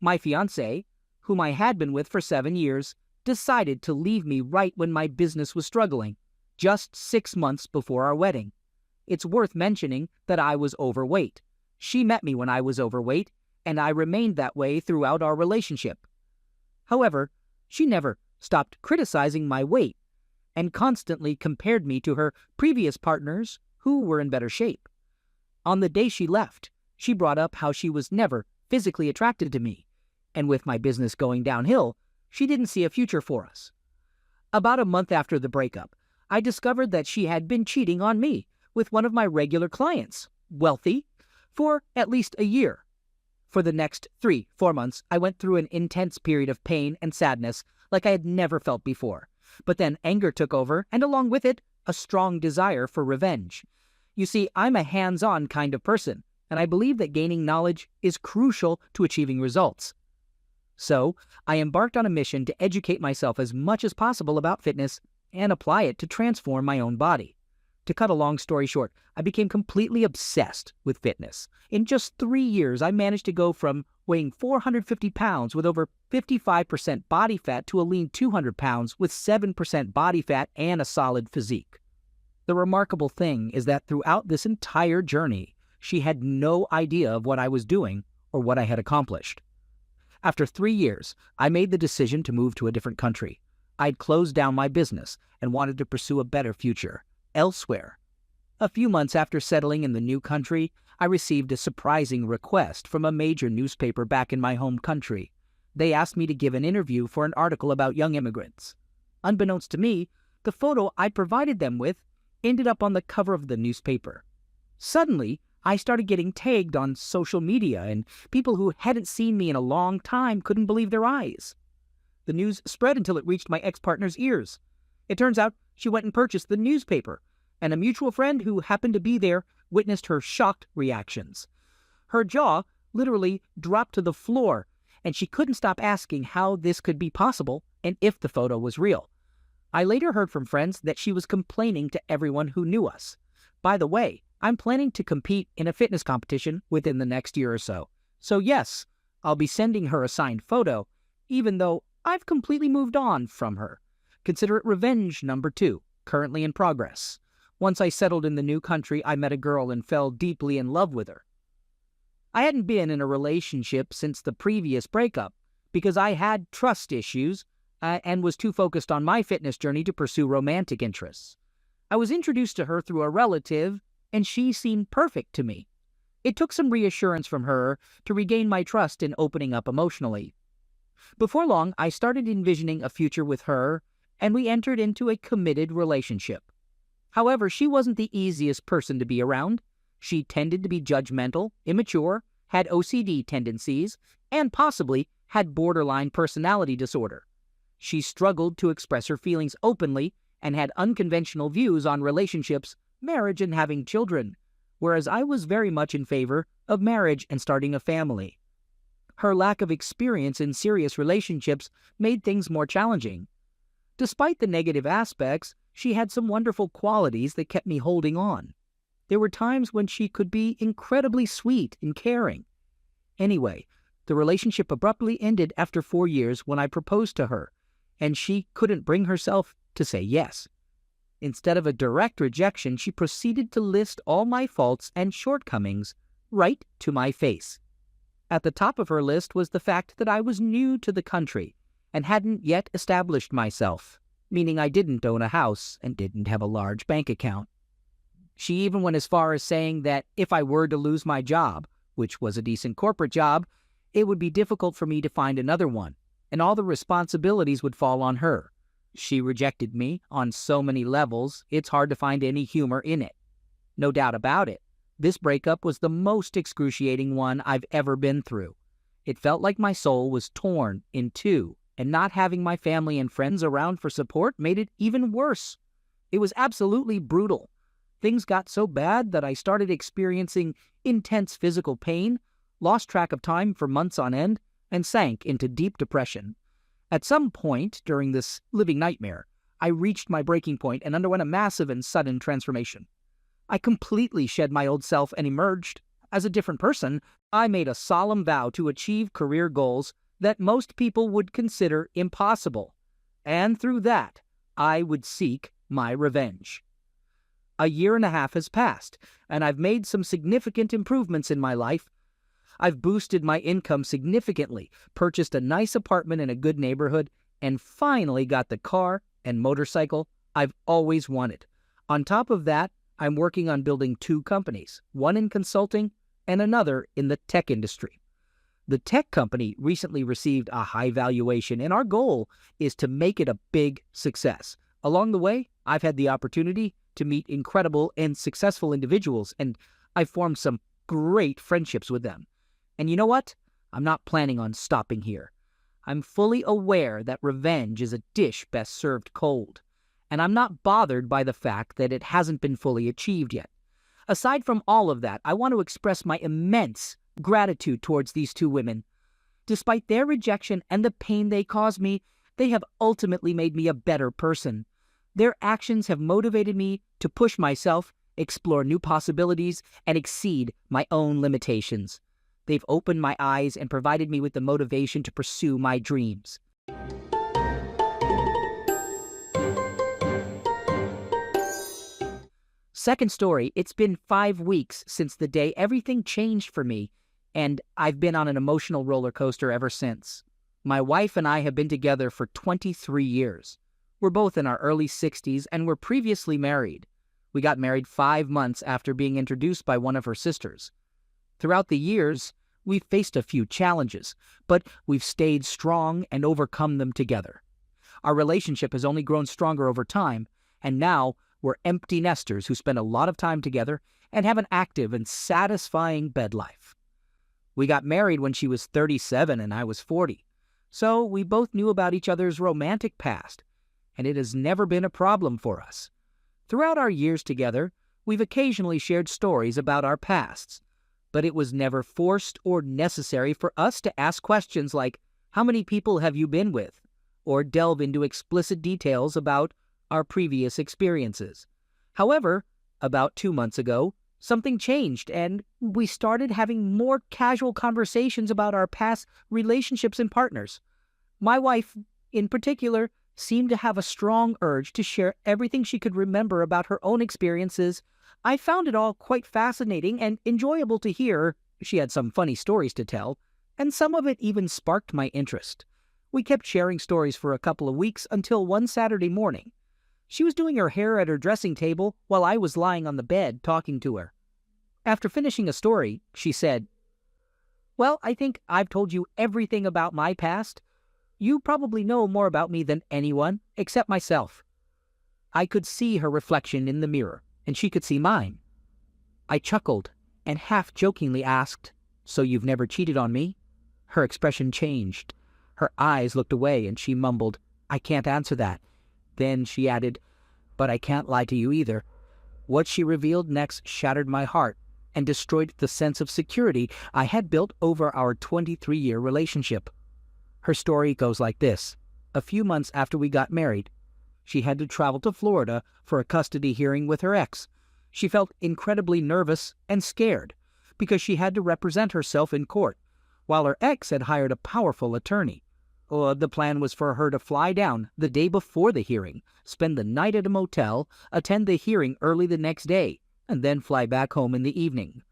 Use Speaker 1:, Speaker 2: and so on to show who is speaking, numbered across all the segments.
Speaker 1: My fiancé, whom I had been with for 7 years, decided to leave me right when my business was struggling, just 6 months before our wedding. It's worth mentioning that I was overweight. She met me when I was overweight, and I remained that way throughout our relationship. However, she never stopped criticizing my weight and constantly compared me to her previous partners who were in better shape. On the day she left, she brought up how she was never physically attracted to me, and with my business going downhill, she didn't see a future for us. About a month after the breakup, I discovered that she had been cheating on me with one of my regular clients, wealthy, for at least a year. For the next 3-4 months, I went through an intense period of pain and sadness like I had never felt before. But then anger took over, and along with it, a strong desire for revenge. You see, I'm a hands-on kind of person, and I believe that gaining knowledge is crucial to achieving results. So, I embarked on a mission to educate myself as much as possible about fitness and apply it to transform my own body. To cut a long story short, I became completely obsessed with fitness. In just 3 years, I managed to go from weighing 450 pounds with over 55% body fat to a lean 200 pounds with 7% body fat and a solid physique. The remarkable thing is that throughout this entire journey, she had no idea of what I was doing or what I had accomplished. After 3 years, I made the decision to move to a different country. I'd closed down my business and wanted to pursue a better future elsewhere. A few months after settling in the new country, I received a surprising request from a major newspaper back in my home country. They asked me to give an interview for an article about young immigrants. Unbeknownst to me, the photo I provided them with ended up on the cover of the newspaper. Suddenly, I started getting tagged on social media, and people who hadn't seen me in a long time couldn't believe their eyes. The news spread until it reached my ex-partner's ears. It turns out she went and purchased the newspaper, and a mutual friend who happened to be there witnessed her shocked reactions. Her jaw literally dropped to the floor, and she couldn't stop asking how this could be possible and if the photo was real. I later heard from friends that she was complaining to everyone who knew us. By the way, I'm planning to compete in a fitness competition within the next year or so. So yes, I'll be sending her a signed photo, even though I've completely moved on from her. Consider it revenge number 2, currently in progress. Once I settled in the new country, I met a girl and fell deeply in love with her. I hadn't been in a relationship since the previous breakup because I had trust issues and was too focused on my fitness journey to pursue romantic interests. I was introduced to her through a relative, and she seemed perfect to me. It took some reassurance from her to regain my trust in opening up emotionally. Before long, I started envisioning a future with her, and we entered into a committed relationship. However, she wasn't the easiest person to be around. She tended to be judgmental, immature, had OCD tendencies, and possibly had borderline personality disorder. She struggled to express her feelings openly and had unconventional views on relationships, marriage, and having children, whereas I was very much in favor of marriage and starting a family. Her lack of experience in serious relationships made things more challenging. Despite the negative aspects, she had some wonderful qualities that kept me holding on. There were times when she could be incredibly sweet and caring. Anyway, the relationship abruptly ended after 4 years when I proposed to her, and she couldn't bring herself to say yes. Instead of a direct rejection, she proceeded to list all my faults and shortcomings right to my face. At the top of her list was the fact that I was new to the country and hadn't yet established myself, meaning I didn't own a house and didn't have a large bank account. She even went as far as saying that if I were to lose my job, which was a decent corporate job, it would be difficult for me to find another one, and all the responsibilities would fall on her. She rejected me on so many levels, it's hard to find any humor in it. No doubt about it, this breakup was the most excruciating one I've ever been through. It felt like my soul was torn in two, and not having my family and friends around for support made it even worse. It was absolutely brutal. Things got so bad that I started experiencing intense physical pain, lost track of time for months on end, and sank into deep depression. At some point during this living nightmare, I reached my breaking point and underwent a massive and sudden transformation. I completely shed my old self and emerged As a different person, I made a solemn vow to achieve career goals that most people would consider impossible. And through that, I would seek my revenge. A year and a half has passed, and I've made some significant improvements in my life. I've boosted my income significantly, purchased a nice apartment in a good neighborhood, and finally got the car and motorcycle I've always wanted. On top of that, I'm working on building 2 companies, one in consulting and another in the tech industry. The tech company recently received a high valuation, and our goal is to make it a big success. Along the way, I've had the opportunity to meet incredible and successful individuals, and I've formed some great friendships with them. And you know what? I'm not planning on stopping here. I'm fully aware that revenge is a dish best served cold, and I'm not bothered by the fact that it hasn't been fully achieved yet. Aside from all of that, I want to express my immense gratitude towards these 2 women. Despite their rejection and the pain they caused me, they have ultimately made me a better person. Their actions have motivated me to push myself, explore new possibilities, and exceed my own limitations. They've opened my eyes and provided me with the motivation to pursue my dreams. Second story, it's been 5 weeks since the day everything changed for me, and I've been on an emotional roller coaster ever since. My wife and I have been together for 23 years. We're both in our early 60s and were previously married. We got married 5 months after being introduced by one of her sisters. Throughout the years, we've faced a few challenges, but we've stayed strong and overcome them together. Our relationship has only grown stronger over time, and now we're empty nesters who spend a lot of time together and have an active and satisfying bed life. We got married when she was 37 and I was 40, so we both knew about each other's romantic past, and it has never been a problem for us. Throughout our years together, we've occasionally shared stories about our pasts, but it was never forced or necessary for us to ask questions like, "How many people have you been with?" or delve into explicit details about our previous experiences. However, about 2 months ago, something changed, and we started having more casual conversations about our past relationships and partners. My wife, in particular, seemed to have a strong urge to share everything she could remember about her own experiences. I found it all quite fascinating and enjoyable to hear. She had some funny stories to tell, and some of it even sparked my interest. We kept sharing stories for a couple of weeks until one Saturday morning. She was doing her hair at her dressing table while I was lying on the bed talking to her. After finishing a story, she said, "Well, I think I've told you everything about my past. You probably know more about me than anyone, except myself." I could see her reflection in the mirror, and she could see mine. I chuckled and half-jokingly asked, "So you've never cheated on me?" Her expression changed. Her eyes looked away, and she mumbled, "I can't answer that." Then she added, "But I can't lie to you either." What she revealed next shattered my heart and destroyed the sense of security I had built over our 23-year relationship. Her story goes like this. A few months after we got married, she had to travel to Florida for a custody hearing with her ex. She felt incredibly nervous and scared because she had to represent herself in court, while her ex had hired a powerful attorney. The plan was for her to fly down the day before the hearing, spend the night at a motel, attend the hearing early the next day, and then fly back home in the evening.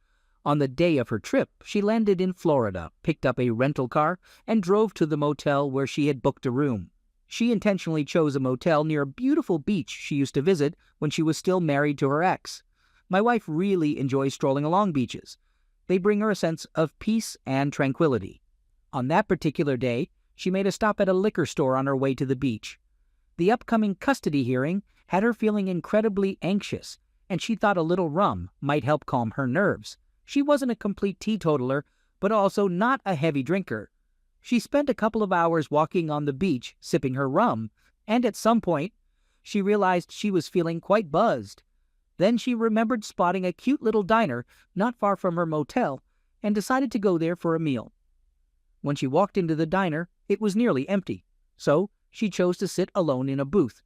Speaker 1: On the day of her trip, she landed in Florida, picked up a rental car, and drove to the motel where she had booked a room. She intentionally chose a motel near a beautiful beach she used to visit when she was still married to her ex. My wife really enjoys strolling along beaches. They bring her a sense of peace and tranquility. On that particular day, she made a stop at a liquor store on her way to the beach. The upcoming custody hearing had her feeling incredibly anxious, and she thought a little rum might help calm her nerves. She wasn't a complete teetotaler, but also not a heavy drinker. She spent a couple of hours walking on the beach, sipping her rum, and at some point, she realized she was feeling quite buzzed. Then she remembered spotting a cute little diner not far from her motel and decided to go there for a meal. When she walked into the diner, it was nearly empty, so she chose to sit alone in a booth.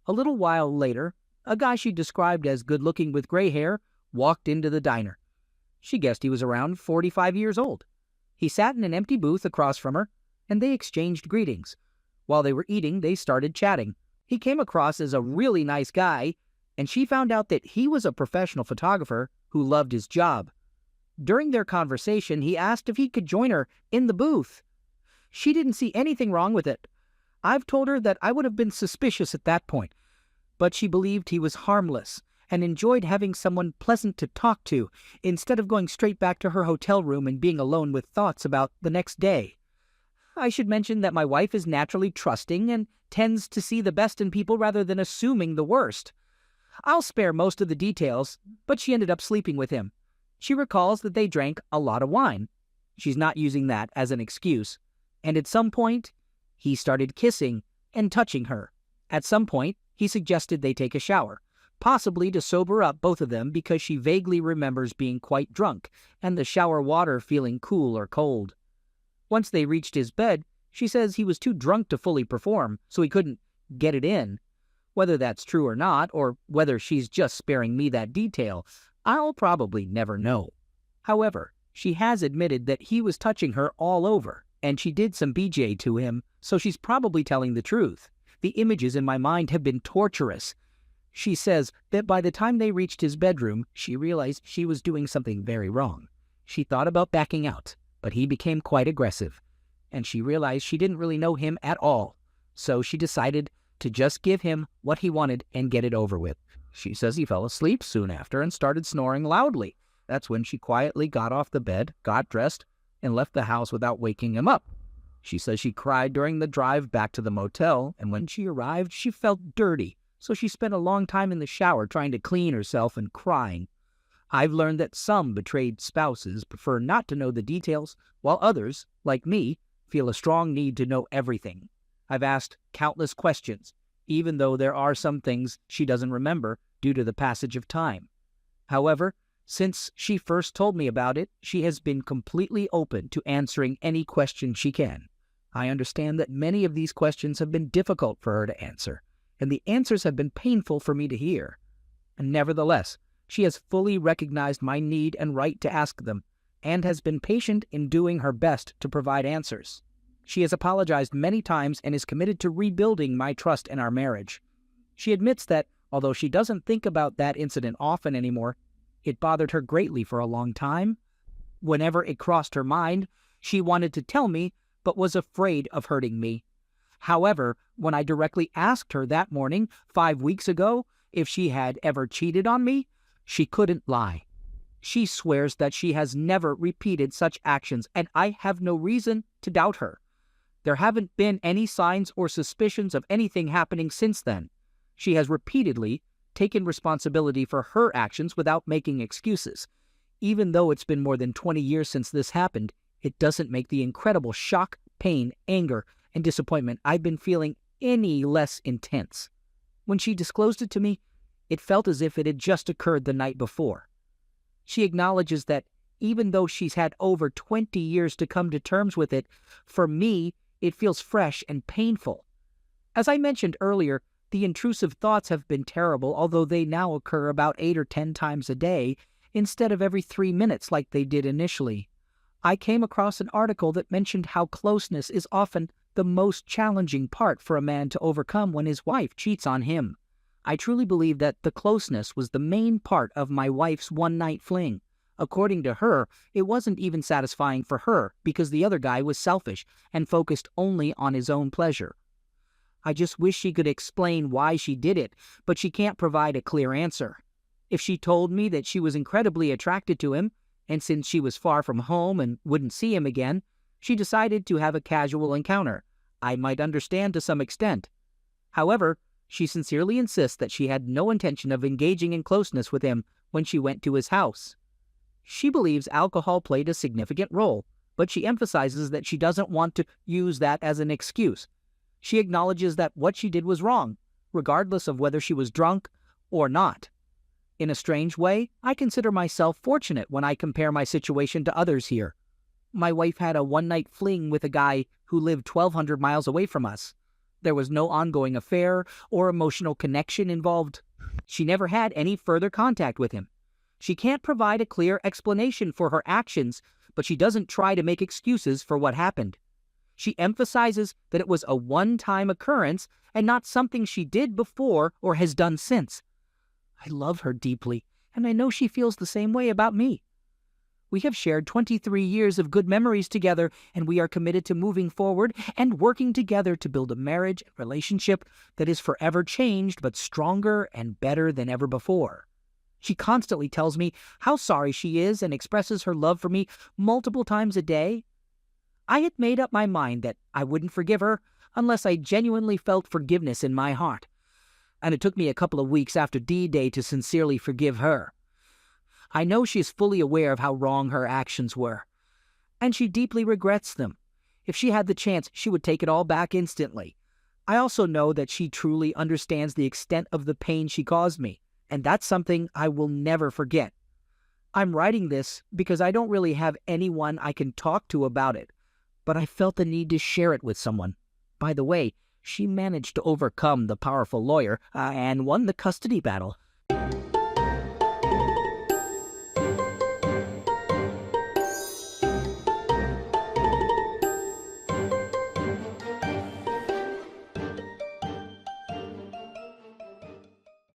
Speaker 1: A little while later, a guy she described as good-looking with gray hair walked into the diner. She guessed he was around 45 years old. He sat in an empty booth across from her, and they exchanged greetings. While they were eating, they started chatting. He came across as a really nice guy, and she found out that he was a professional photographer who loved his job. During their conversation, he asked if he could join her in the booth. She didn't see anything wrong with it. I've told her that I would have been suspicious at that point, but she believed he was harmless and enjoyed having someone pleasant to talk to instead of going straight back to her hotel room and being alone with thoughts about the next day. I should mention that my wife is naturally trusting and tends to see the best in people rather than assuming the worst. I'll spare most of the details, but she ended up sleeping with him. She recalls that they drank a lot of wine. She's not using that as an excuse. And at some point, he started kissing and touching her. At some point, he suggested they take a shower, possibly to sober up both of them because she vaguely remembers being quite drunk and the shower water feeling cool or cold. Once they reached his bed, she says he was too drunk to fully perform, so he couldn't get it in. Whether that's true or not, or whether she's just sparing me that detail, I'll probably never know. However, she has admitted that he was touching her all over, and she did some BJ to him, so she's probably telling the truth. The images in my mind have been torturous. She says that by the time they reached his bedroom, she realized she was doing something very wrong. She thought about backing out, but he became quite aggressive, and she realized she didn't really know him at all, so she decided to just give him what he wanted and get it over with. She says he fell asleep soon after and started snoring loudly. That's when she quietly got off the bed, got dressed, and left the house without waking him up. She says she cried during the drive back to the motel, and when she arrived, she felt dirty, so she spent a long time in the shower trying to clean herself and crying. I've learned that some betrayed spouses prefer not to know the details, while others, like me, feel a strong need to know everything. I've asked countless questions, even though there are some things she doesn't remember due to the passage of time. However, since she first told me about it, she has been completely open to answering any question she can. I understand that many of these questions have been difficult for her to answer, and the answers have been painful for me to hear. And nevertheless, she has fully recognized my need and right to ask them, and has been patient in doing her best to provide answers. She has apologized many times and is committed to rebuilding my trust in our marriage. She admits that, although she doesn't think about that incident often anymore, it bothered her greatly for a long time. Whenever it crossed her mind, she wanted to tell me, but was afraid of hurting me. However, when I directly asked her that morning, 5 weeks ago, if she had ever cheated on me, she couldn't lie. She swears that she has never repeated such actions, and I have no reason to doubt her. There haven't been any signs or suspicions of anything happening since then. She has repeatedly taken responsibility for her actions without making excuses. Even though it's been more than 20 years since this happened, it doesn't make the incredible shock, pain, anger, and disappointment I've been feeling any less intense. When she disclosed it to me, it felt as if it had just occurred the night before. She acknowledges that even though she's had over 20 years to come to terms with it, for me, it feels fresh and painful. As I mentioned earlier, the intrusive thoughts have been terrible, although they now occur about 8 or 10 times a day instead of every 3 minutes like they did initially. I came across an article that mentioned how closeness is often the most challenging part for a man to overcome when his wife cheats on him. I truly believe that the closeness was the main part of my wife's one-night fling. According to her, it wasn't even satisfying for her because the other guy was selfish and focused only on his own pleasure. I just wish she could explain why she did it, but she can't provide a clear answer. If she told me that she was incredibly attracted to him, and since she was far from home and wouldn't see him again, she decided to have a casual encounter, I might understand to some extent. However, she sincerely insists that she had no intention of engaging in closeness with him when she went to his house. She believes alcohol played a significant role, but she emphasizes that she doesn't want to use that as an excuse. She acknowledges that what she did was wrong, regardless of whether she was drunk or not. In a strange way, I consider myself fortunate when I compare my situation to others here. My wife had a one-night fling with a guy who lived 1,200 miles away from us. There was no ongoing affair or emotional connection involved. She never had any further contact with him. She can't provide a clear explanation for her actions, but she doesn't try to make excuses for what happened. She emphasizes that it was a one-time occurrence and not something she did before or has done since. I love her deeply, and I know she feels the same way about me. We have shared 23 years of good memories together, and we are committed to moving forward and working together to build a marriage and relationship that is forever changed but stronger and better than ever before. She constantly tells me how sorry she is and expresses her love for me multiple times a day. I had made up my mind that I wouldn't forgive her unless I genuinely felt forgiveness in my heart. And it took me a couple of weeks after D-Day to sincerely forgive her. I know she is fully aware of how wrong her actions were, and she deeply regrets them. If she had the chance, she would take it all back instantly. I also know that she truly understands the extent of the pain she caused me, and that's something I will never forget. I'm writing this because I don't really have anyone I can talk to about it, but I felt the need to share it with someone. By the way, she managed to overcome the powerful lawyer and won the custody battle.